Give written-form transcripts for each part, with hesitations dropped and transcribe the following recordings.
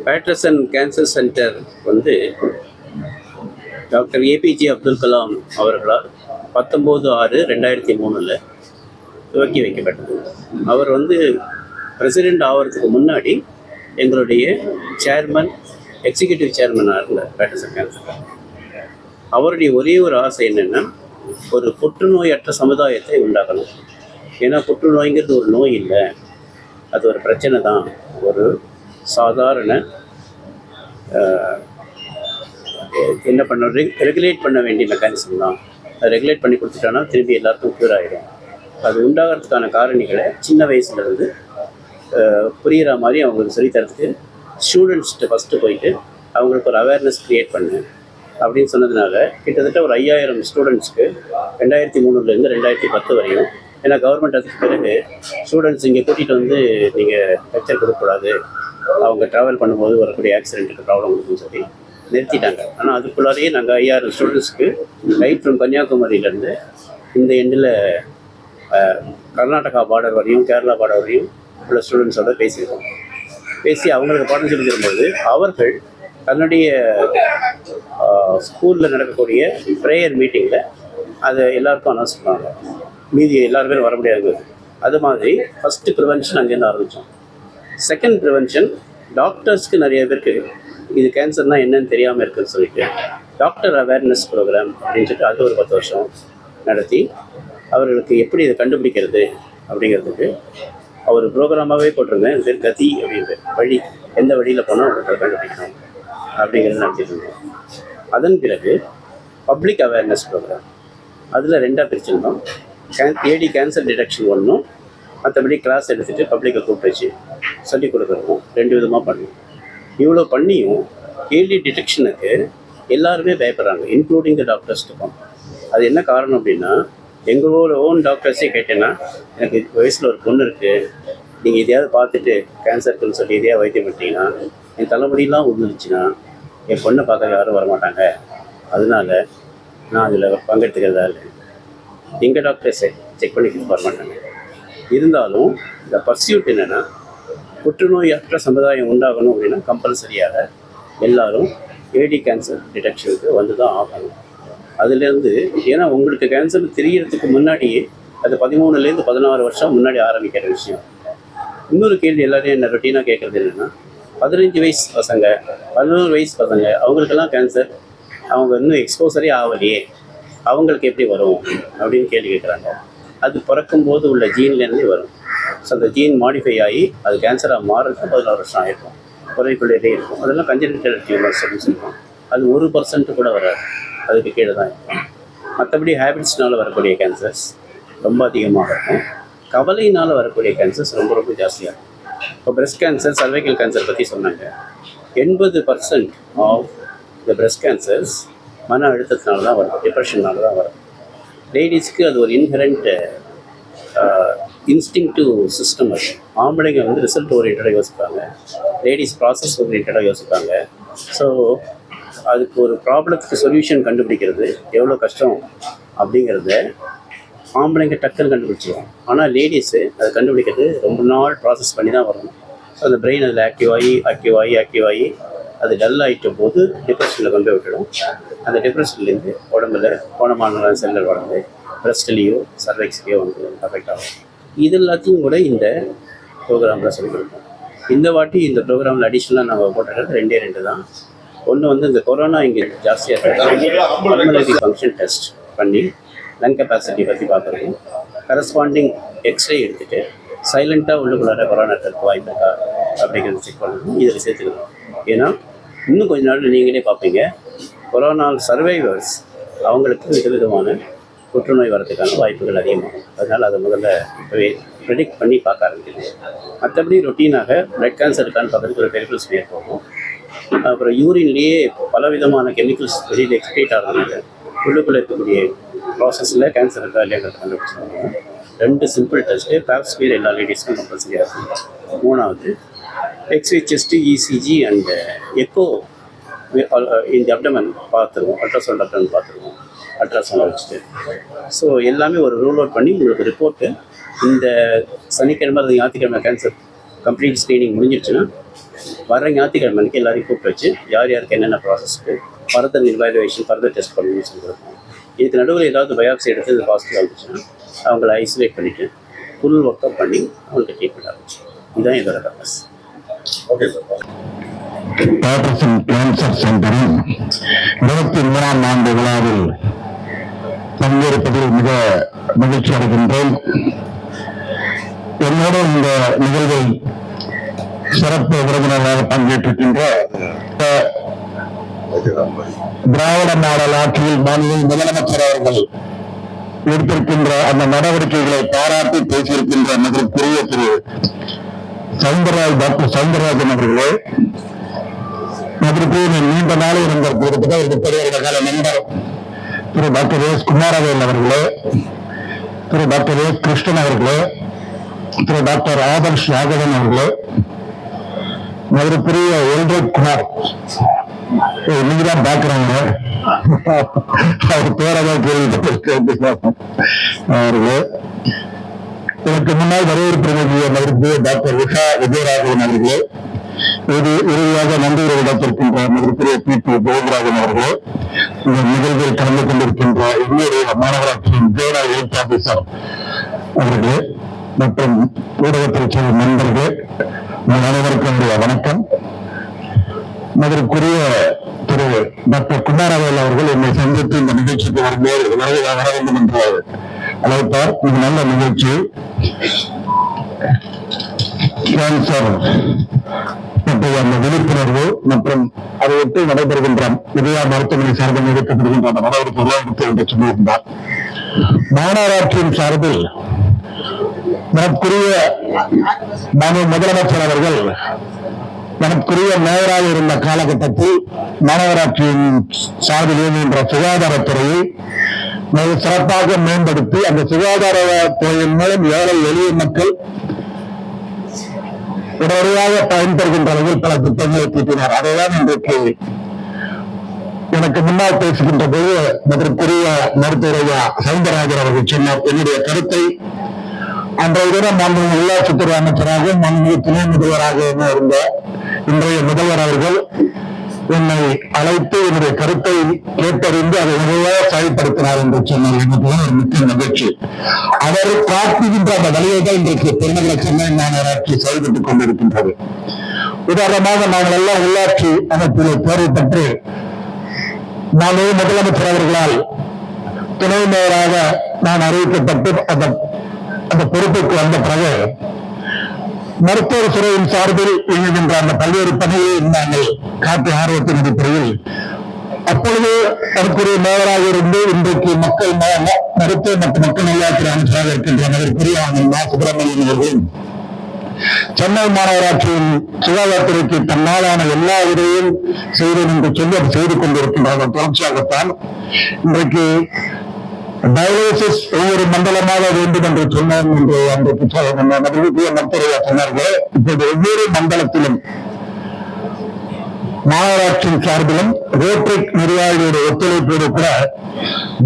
Patterson cancer centre வந்து doctor APJ Abdul Kalam அவர்களால் 19/6/2003 துவக்கி வைக்கப்பட்டது. அவர் வந்து பிரசிடெண்ட் ஆகிறதுக்கு முன்னாடி எங்களுடைய சேர்மன், எக்ஸிக்யூட்டிவ் சேர்மனாக இருந்தார் பேட்டர்சன் கேன்சர். அவருடைய ஒரே ஒரு ஆசை என்னென்னா, ஒரு புற்றுநோயற்ற சமுதாயத்தை உண்டாக்கணும். ஏன்னா புற்றுநோய்ங்கிறது ஒரு நோய் இல்லை, அது ஒரு பிரச்சனை தான். ஒரு சாதாரண என்ன பண்ண ரெகுலேட் பண்ண வேண்டிய மெக்கானிசம் தான். அதை ரெகுலேட் பண்ணி கொடுத்துட்டோன்னா திரும்பி எல்லாருக்கும் க்யூர் ஆகிடும். அது உண்டாகிறதுக்கான காரணிகளை சின்ன வயசுலேருந்து புரிகிற மாதிரி அவங்களுக்கு சொல்லித்தரத்துக்கு ஸ்டூடெண்ட்ஸ்கிட்ட ஃபஸ்ட்டு போயிட்டு அவங்களுக்கு ஒரு அவேர்னஸ் க்ரியேட் பண்ணு அப்படின்னு சொன்னதுனால கிட்டத்தட்ட ஒரு 5000 ஸ்டூடெண்ட்ஸ்க்கு 2003 2010 வரையும். ஏன்னா கவர்மெண்ட் அதுக்கு பிறகு ஸ்டூடெண்ட்ஸ் இங்கே கூட்டிகிட்டு வந்து நீங்கள் லெக்சர் கொடுக்கக்கூடாது, அவங்க ட்ராவல் பண்ணும்போது வரக்கூடிய ஆக்சிடென்ட்டுக்கு ப்ராப்ளம் இருக்குன்னு சொல்லி நிறுத்திட்டாங்க. ஆனால் அதுக்குள்ளாரையே நாங்கள் 5000 ஸ்டூடெண்ட்ஸ்க்கு ரைட் ஃப்ரம் கன்னியாகுமரியிலேருந்து இந்த எண்டில் கர்நாடகா பார்டர் வரையும் கேரளா பார்டர் வரையும் உள்ள ஸ்டூடெண்ட்ஸோட பேசியிருக்கோம். பேசி அவங்களுக்கு பாடம் சொல்லி தரும்போது அவர்கள் தன்னுடைய ஸ்கூலில் நடக்கக்கூடிய ப்ரேயர் மீட்டிங்கில் அதை எல்லாருக்கும் அனௌன்ஸ் பண்ணுவாங்க. மீதி எல்லாருமே வர முடியாது. அது மாதிரி ஃபஸ்ட்டு ப்ரிவென்ஷன் அங்கேருந்து ஆரம்பித்தோம். செகண்ட் ப்ரிவென்ஷன், டாக்டர்ஸ்க்கு நிறைய பேருக்கு இது கேன்சர்னால் என்னன்னு தெரியாமல் இருக்குதுன்னு சொல்லிட்டு டாக்டர் அவேர்னஸ் ப்ரோக்ராம் அப்படின்னு சொல்லிட்டு அது ஒரு 10 வருஷம் நடத்தி அவர்களுக்கு எப்படி இதை கண்டுபிடிக்கிறது அப்படிங்கிறதுக்கு அவர் ப்ரோக்ராமாகவே போட்டிருந்தேன். இது பேர் கதி அப்படின்ற வழி, எந்த வழியில் போனால் அவங்களுக்கு கண்டுபிடிக்கணும் அப்படிங்கிறது நடத்திட்டு இருந்தோம். அதன் பிறகு பப்ளிக் அவேர்னஸ் ப்ரோக்ராம், அதில் 2ஆக பிரிச்சிருந்தோம். ஏடி கேன்சர் டிடெக்ஷன் ஒன்றும், மற்றபடி கிளாஸ் எடுத்துகிட்டு பப்ளிக்கை கூப்பிட்டு வச்சு சொல்லிக் கொடுக்குறதும் 2 விதமாக பண்ணுவோம். இவ்வளோ பண்ணியும் ஏடி டிடெக்ஷனுக்கு எல்லாருமே பயப்படுறாங்க, இன்க்ளூடிங் த டாக்டர்ஸ் இருக்கும். அது என்ன காரணம் அப்படின்னா, எங்களோட ஓன் டாக்டர்ஸே கேட்டேன்னா, எனக்கு வயசில் ஒரு பொண்ணு இருக்குது, நீங்கள் எதையாவது பார்த்துட்டு கேன்சருக்குன்னு சொல்லி எதையாவது வைத்தியம் பண்ணிட்டீங்கன்னா என் தலைமுடியெலாம் உழுந்துருச்சுன்னா என் பொண்ணை பார்க்க யாரும் வரமாட்டாங்க, அதனால நான் அதில் பங்கெடுத்துக்கிறதா இல்லை. எங்கள் டாக்டர்ஸை செக் பண்ணிக்கிட்டு வரமாட்டாங்க. இருந்தாலும் இந்த பர்சியூட் என்னென்னா, புற்றுநோயற்ற சமுதாயம் உண்டாகணும் அப்படின்னா கம்பல்சரியாக எல்லோரும் ஏடி கேன்சர் டிடெக்ஷனுக்கு வந்து தான் ஆகணும். அதுலேருந்து ஏன்னா உங்களுக்கு கேன்சர் தெரியறதுக்கு முன்னாடியே அது 13 to 16 வருஷம் முன்னாடி ஆரம்பிக்கிற விஷயம். இன்னொரு கேள்வி எல்லாரையும் என்ன ரொட்டீனாக கேட்குறது என்னென்னா, 15 வயசு பசங்க, 11 வயசு பசங்க, அவங்களுக்கெல்லாம் கேன்சர், அவங்க இன்னும் எக்ஸ்போசரே ஆகலையே, அவங்களுக்கு எப்படி வரும் அப்படின்னு கேள்வி கேட்குறாங்க. அது பிறக்கும்போது உள்ள ஜீன்லேருந்தே வரும். ஸோ அந்த ஜீன் மாடிஃபை ஆகி அது கேன்சராக மாறுறதுக்கு 16 வருஷம் ஆகிருக்கும், குறைக்குள்ளே இருக்கும். அதெல்லாம் கன்ஜெனிட்டல் டியூமர்ஸ் அப்படின்னு சொல்லுவோம். அது 1% கூட வராது, அதுக்கு கீழே தான் இருக்கும். மற்றபடி ஹேபிட்ஸ்னால் வரக்கூடிய கேன்சர்ஸ் ரொம்ப அதிகமாக இருக்கும். கவலையினால் வரக்கூடிய கேன்சர்ஸ் ரொம்ப ரொம்ப ஜாஸ்தியாக இருக்கும். இப்போ பிரெஸ்ட் கேன்சர், சர்வைக்கல் கேன்சர் பற்றி சொன்னாங்க. 80% ஆஃப் த பிரெஸ்ட் கேன்சர்ஸ் மன அழுத்தத்தினால தான் வரும், டிப்ரெஷனால் தான் வரும். லேடிஸ்க்கு அது ஒரு இன்ஹெரண்ட் இன்ஸ்டிங்க்டிவ் சிஸ்டம். அது ஆம்பளைங்க வந்து ரிசல்ட் ஓரியன்டாக யோசிப்பாங்க, லேடிஸ் ப்ராசஸ் ஓரியன்டாக யோசிப்பாங்க. ஸோ அதுக்கு ஒரு ப்ராப்ளத்துக்கு சொல்யூஷன் கண்டுபிடிக்கிறது எவ்வளோ கஷ்டம் அப்படிங்கிறத ஆம்பளைங்க டக்குன்னு கண்டுபிடிச்சிடும். ஆனால் லேடிஸு அதை கண்டுபிடிக்கிறது ரொம்ப நாள் ப்ராசஸ் பண்ணி தான் வரணும். ஸோ அந்த பிரெயின் அதில் ஆக்டிவ் ஆகி அது டல் ஆகிட்ட போது டிப்ரெஷனில் கொண்டு விட்டுடும். அந்த டிப்ரெஷன்லேருந்து உடம்புல கோணமான செல்கள் வளர்ந்து பிரஸ்ட்லேயோ சர்வைக்ஸ்லேயோ வந்து அஃபெக்ட் ஆகும். இது எல்லாத்தையும் கூட இந்த ப்ரோக்ராமில் சொல்லிக் கொடுப்போம். இந்த வாட்டி இந்த ப்ரோக்ராமில் அடிஷ்னலாக நாங்கள் போட்டுக்கிறது 2 தான். ஒன்று வந்து இந்த கொரோனா இங்கே ஜாஸ்தியாக பல்மனரி ஃபங்க்ஷன் டெஸ்ட் பண்ணி லங் கெப்பாசிட்டி பற்றி பார்க்குறோம். கரஸ்பாண்டிங் எக்ஸ்ரே எடுத்துகிட்டு சைலண்ட்டாக உள்ளுக்குள்ளார கொரோனா இருக்க வாய்ப்பு இருக்கா அப்படிங்கிறது செக் பண்ணணும். இதில் சேர்த்துக்கணும். ஏன்னா இன்னும் கொஞ்ச நாள் நீங்களே பார்ப்பீங்க, கொரோனா சர்வைவர்ஸ் அவங்களுக்கு விதவிதமான புற்றுநோய் வரதுக்கான வாய்ப்புகள் அதிகமாகும். அதனால் அதை முதல்ல இப்போவே ப்ரெடிக்ட் பண்ணி பார்க்க ஆரம்பிக்கணும். மற்றபடி ரொட்டீனாக பிளட் கேன்சருக்கான பக்கத்துக்கு ஒரு பெரிஃபரல் ஸ்மியர் போகும். அப்புறம் யூரின்லேயே பலவிதமான கெமிக்கல்ஸ் வெளியில் எக்ஸ்க்ரீட் ஆகிறதுனால உள்ளுக்குள்ளே இருக்கக்கூடிய ப்ராசஸில் கேன்சர் இருக்கா இல்லையாங்கிறது கண்டுபிடிச்சிருக்காங்க. 2 சிம்பிள் டெஸ்ட்டு, பேப் ஸ்மியர் எல்லா லேடிஸ்க்கும் கம்பல்சரியாக இருக்கும். 3வது x-ray chest, ECG and echo இந்த அப்டமன் பார்த்துருவோம், அல்ட்ராசவுண்ட் அப்டமன் பார்த்துருவோம், அல்ட்ராசவுண்ட் வச்சுட்டு. ஸோ எல்லாமே ஒரு ரூல் அவுட் பண்ணி உங்களுக்கு ரிப்போர்ட்டு இந்த சனிக்கிழமை அது ஞாயிற்றுக்கிழமை கேன்சர் கம்ப்ளீட் ஸ்க்ரீனிங் முடிஞ்சிருச்சுன்னா வர ஞாயிற்றுக்கிழமை அன்றைக்கி எல்லாரையும் கூப்பிட்டு வச்சு யார் யாருக்கு என்னென்ன ப்ராசஸ்க்கு ஃபர்தர் இன்வாலுவேஷன் ஃபர்தர் டெஸ்ட் பண்ணணும்னு சொல்லியிருக்கோம். இதுக்கு நடுவில் ஏதாவது பயாப்சி எடுத்து இது பாசிட்டிவ் ஆகிடுச்சுன்னா அவங்கள ஐசோலேட் பண்ணிவிட்டு ஃபுல் ஒர்க்கப் பண்ணி அவங்களுக்கு ட்ரீட்மெண்ட் ஆரம்பிச்சு. இதுதான் இதோட purpose. Okay sir. Patterson cancer சென்டரின் 23ஆம் ஆண்டு விழாவில் பங்கேற்பதில் மிக மகிழ்ச்சி அடைகின்றேன். என்னோடு இந்த நிகழ்வை சிறப்பு விருந்தினராக பங்கேற்றிருக்கின்ற திராவிட மாடல் ஆட்சியில் மாநில முதலமைச்சர் அவர்கள் எடுத்திருக்கின்ற அந்த நடவடிக்கைகளை பாராட்டி பேசியிருக்கின்ற மதிப்புக்குரிய திரு டாக்டர் சவுந்தரராஜன் அவர்களே, மதிப்புக்குரிய நீண்ட நாளை நண்பர் பெரிய கால நண்பர் திரு டாக்டர் எஸ் குமாரவேல் அவர்களே, திரு டாக்டர் எஸ் கிருஷ்ணன் அவர்களே, திரு டாக்டர் ஆதர்ஷ் ராகவன் அவர்களே, மதுரைக்குரிய எல்ட்ரேட் குமார் நீங்கதான் பாக்குறாங்க, அவர் பேரதான் கேள்வி அவர்களே, இதற்கு முன்னால் வரவேற்பு மதுரைக்குரிய டாக்டர் உஷா விஜயராகவன் அவர்களே, இறுதியாக நன்றி இடத்திருக்கின்ற மதுரைக்குரிய பி.டி. கோவிந்தராஜன் அவர்களே, இந்த நிகழ்வில் கலந்து கொண்டிருக்கின்ற இன்னொரு மாநகராட்சியின் ஜோனா ஹெல்த் ஆபீசர் அவர்களே மற்றும் ஊடகத்தை சேர்ந்த நண்பர்கள் அனைவருக்கும் வணக்கம். மதுரைக்குரிய திரு டாக்டர் குமாரவேல் அவர்கள் என்னை சந்தித்து இந்த நிகழ்ச்சிக்கு வர வேண்டும் என்று அழைத்தார். இது நல்ல நிகழ்ச்சி. கேன்சர் பற்றிய அந்த விழிப்புணர்வு மற்றும் அதை ஒட்டி நடைபெறுகின்ற இதயா மருத்துவமனை சார்பில் எடுக்கப்படுகின்ற அந்த நடவடிக்கை விளையாட்டு என்று சொல்லியிருந்தார். மாநகராட்சியின் சார்பில் நமக்குரிய முதலமைச்சர் அவர்கள் நமக்குரிய மேயராக இருந்த காலகட்டத்தில் மாநகராட்சியின் சார்பில் இயங்குகின்ற சுகாதாரத்துறையை மிக சிறப்பாக மேம்படுத்தி அந்த சுகாதாரத்துறையின் மூலம் ஏழை எளிய மக்கள் உடனடியாக பயன்பெறுகின்ற அளவில் பல திட்டங்களை தீட்டினார். அதைதான் இன்றைக்கு எனக்கு முன்னால் பேசுகின்ற போது அதற்குரிய மருத்துவர் சவுந்தரராஜன் அவர்கள் சொன்னார். என்னுடைய கருத்தை அன்றைய தினம் மாண்புமிகு உள்ளாட்சித்துறை அமைச்சராக மாண்புமிகு துணை முதல்வராக இருந்த இன்றைய முதல்வர் அவர்கள் என்னை அழைத்து என்னுடைய கருத்தை கேட்டறிந்து அதை நிறைவாக செயல்படுத்தினார் என்று சொன்னார். எனக்கு ஒரு மிக்க மகிழ்ச்சி. அவர் காட்டுகின்ற அந்த வழியை தான் இன்றைக்கு பெருநகர சென்னை மாநகராட்சி செயல்பட்டுக் கொண்டிருக்கின்றது. உதாரணமாக நாங்கள் எல்லாம் உள்ளாட்சி அமைப்பிலே தேர்வு பெற்று நானே முதலமைச்சர் அவர்களால் துணை மேயராக நான் அறிவிக்கப்பட்டு அந்த பொறுப்புக்கு வந்த பிறகு மருத்துவ துறையின் சார்பில் இயங்குகின்ற அந்த பல்வேறு பணியை நாங்கள் காட்டிய ஆர்வத்தின் அடிப்படையில் அப்பொழுது அதற்குரிய மேயராக இருந்து இன்றைக்கு மக்கள் மருத்துவ மற்றும் மக்கள் நல்வாழ்வுத்துறை அமைச்சராக இருக்கின்ற அதற்குரிய சுப்பிரமணியன் அவர்களும் சென்னை மாநகராட்சியின் சுகாதாரத்துறைக்கு தன்னாலான எல்லா உதவியும் செய்தேன் என்று சொல்லி அது செய்து கொண்டிருக்கின்ற தொடர்ச்சியாகத்தான் இன்றைக்கு டயாலிசிஸ் ஒவ்வொரு மண்டலமாக வேண்டும் என்று சொன்னோம் என்று அன்றைக்கு மருத்துவ சொன்னார்கள். இப்போது ஒவ்வொரு மண்டலத்திலும் மாநகராட்சியின் சார்பிலும் ரோட்ரிக் நிர்வாகிகளுடைய ஒத்துழைப்போடு கூட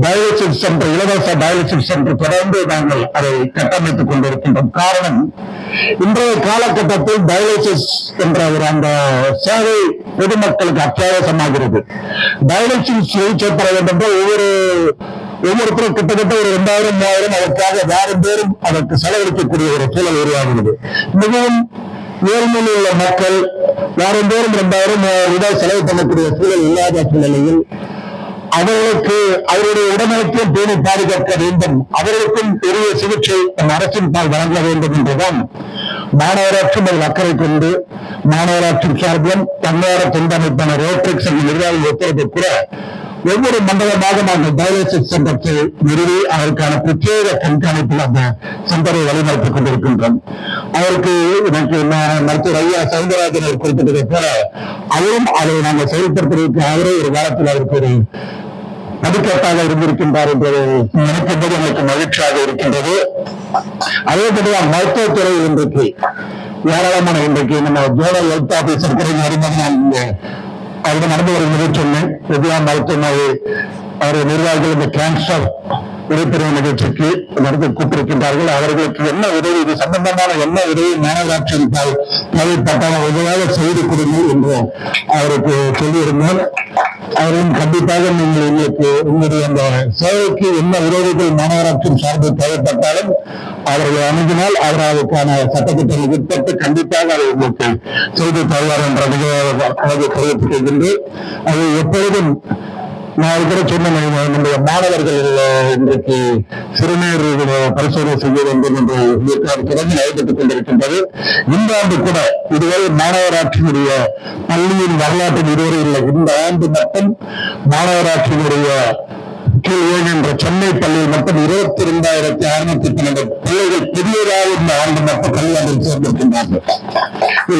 டயாலிசிஸ் சென்டர், இலவச டயாலிசிஸ் சென்டர் தொடர்ந்து நாங்கள் அதை கட்டமைத்துக் கொண்டிருக்கின்றோம். காரணம், இன்றைய காலகட்டத்தில் டயாலிசிஸ் என்ற ஒரு அந்த சேவை பொதுமக்களுக்கு அத்தியாவசியமாகிறது. டயாலிசிஸ் சிகிச்சை பெற வேண்டும் என்று ஒவ்வொருத்தரும் கிட்டத்தட்ட ஒரு 2000-3000 அதற்காக யாரும் பேரும் அதற்கு செலவழிக்கக்கூடிய ஒரு சூழல் உருவாகிறது. மிகவும் ஏழ்மையில் உள்ள மக்கள் யாரும் பேரும் 2000-3000 செலவு பண்ணக்கூடிய சூழல் இல்லாத சூழ்நிலையில் அவர்களுக்கு அவருடைய உடல்நலத்தையும் பேணி பாதுகாக்க வேண்டும், அவர்களுக்கும் பெரிய சிகிச்சை அரசின் பால் வழங்க வேண்டும் என்றுதான் மாநகராட்சி அதில் அக்கறை கொண்டு மாநகராட்சி சார்பிலும் தன்னார தொண்டமைப்பான ரோட்ரிக்ஸ் என்ற நிர்வாக ஒத்துழைப்பு கூட ஒவ்வொரு மண்டலமாக நாங்கள் டயாலிசிஸ் சென்டரை நிறுவி அதற்கான பிரத்யேக கண்காணிப்பில் அந்த சென்டரை வழிநடத்திக் கொண்டிருக்கின்றோம். அவருக்கு எனக்கு மருத்துவர் ஐயா சவுந்தரராஜன் குறிப்பிட்டதை போல அவரும் அதை நாங்கள் செயல்படுத்துவதற்கு அவரே ஒரு காலத்தில் அவருக்கு ஒரு நடுக்கட்டாக இருந்திருக்கின்றார் என்பதை நினைக்கும் போது எனக்கு மகிழ்ச்சியாக இருக்கின்றது. அதே போல மருத்துவத்துறையில் இன்றைக்கு ஏராளமான இன்றைக்கு நம்ம ஜோனல் ஹெல்த் ஆபீசர் அறிமுகம் நான் அவருடன் நடந்து வருவதை சொன்னேன். மருத்துவமனை அவருடைய நிர்வாகிகள் இந்த கேன்சர் விடைபெறும் நிகழ்ச்சிக்கு நடத்தி கூட்டிருக்கின்றார்கள். அவர்களுக்கு என்ன உதவி, இது சம்பந்தமான என்ன உதவி மாநகராட்சியின் தேவைப்பட்டால் உதவியாக செய்து கொடுங்கள் என்று அவருக்கு சொல்லியிருந்தோம். அவரும் கண்டிப்பாக நீங்கள் எங்களுக்கு உங்களுடைய அந்த சேவைக்கு என்ன உதவிகள் மாநகராட்சியின் சார்பில் தேவைப்பட்டாலும் அவர்கள் அணுகினால் அவர் அதற்கான சட்டத்திட்டங்களை உட்பட்டு கண்டிப்பாக அதை உங்களுக்கு செய்து தருவார் என்ற தெரிவித்துக் அது எப்பொழுதும் நான் கூட சொன்ன நம்முடைய மாணவர்கள் இன்றைக்கு சிறுநீர் பரிசோதனை செய்ய வேண்டும் என்று தொடர்ந்து நடைபெற்றுக் கொண்டிருக்கின்றது. இந்த ஆண்டு கூட இதுவரை மாநகராட்சியினுடைய பள்ளியின் வரலாற்றில் இதுவரை இல்லை. இந்த ஆண்டு மட்டும் மாநகராட்சியினுடைய கீழ் இயங்குகின்ற சென்னை பள்ளியில் மட்டும் 22,612 பிள்ளைகள் புதியதாக இந்த ஆண்டு மட்டும் கல்வியாண்டில் சேர்ந்திருக்கின்றார்கள்.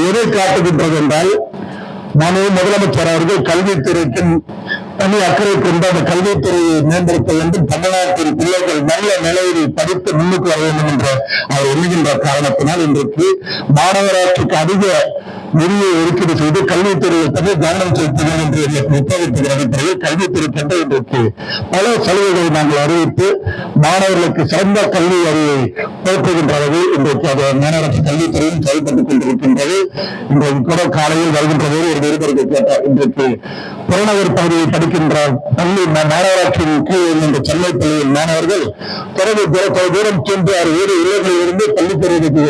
எதை காட்டுகின்றது என்றால், முதலமைச்சர் அவர்கள் கல்வித்துறைக்கு தனி அக்கறை கொண்டு அந்த கல்வித்துறையை மேம்படுத்த வேண்டும், தமிழ்நாட்டின் பிள்ளைகள் நல்ல நிலையில் படித்து முன்னுக்கு வர வேண்டும் என்ற அவர் எண்ணுகின்ற காரணத்தினால் இன்றைக்கு மாநகராட்சிக்கு அதிக நிதியை ஒதுக்கீடு செய்து கல்வித்துறையில் தனி கவனம் செலுத்துங்கள் என்று உத்தரவிட்ட அடிப்படையில் கல்வித்துறைக்கென்று இன்றைக்கு பல சலுகைகளை நாங்கள் அறிவித்து மாணவர்களுக்கு சிறந்த கல்வி அறிவை போக்குகின்ற அளவில் இன்றைக்கு அது மாநகராட்சி கல்வித்துறையும் செயல்பட்டுக் கொண்டிருக்கின்றது. இன்றைக்கு கூட காலையில் வருகின்ற போது ஒரு நிருபருக்கு கேட்டார், இன்றைக்கு புறநகர் பகுதியை படிக்கின்ற பள்ளி மாநகராட்சியின் கீழ் என்ற சென்னை பள்ளியின் மாணவர்கள் தூரம் சென்று 6 இல்லங்களில் இருந்து பள்ளித்துறைக்கு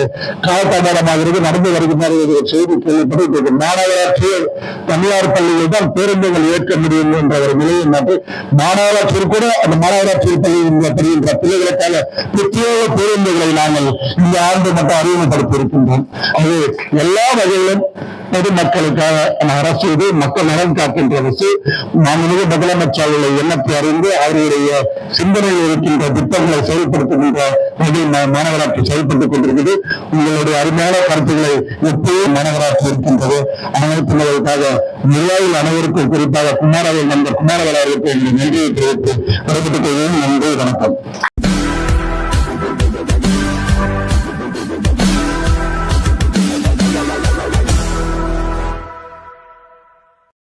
காலதாமதமாகிறது, நடந்து வருகின்ற செய்தி கேள்விப்பட்டு மாநகராட்சியில் தனியார் பள்ளியில் தான் பேருந்துகள் இயக்க முடியும் என்ற ஒரு நிலையை நட்டு மாநகராட்சியில் கூட அந்த மாநகராட்சியில் பள்ளிகின்ற பிள்ளைகளுக்காக பிரத்யேக பேருந்துகளை நாங்கள் இந்த ஆண்டு மட்டும் அறிமுகப்படுத்தி இருக்கின்றோம். அது எல்லா வகையிலும் பொதுமக்களுக்காக அரசு இது மக்கள் நலன் காக்கின்ற அரசு. மாண்புமிகு முதலமைச்சர்களை எண்ணத்தை அறிந்து அவர்களுடைய சிந்தனையில் இருக்கின்ற திட்டங்களை செயல்படுத்துகின்ற வகையில் மாநகராட்சி செயல்பட்டுக் கொண்டிருக்கிறது. உங்களுடைய அருமையான கருத்துக்களை எப்போதும் மாநகராட்சி இருக்கின்றது. அனைத்துக்காக நிலையில் அனைவருக்கும் குறிப்பாக குமாரவேல் நண்பர் குமாரவேல் அவர்களுக்கு நன்றியை தெரிவித்து நன்றி, வணக்கம்.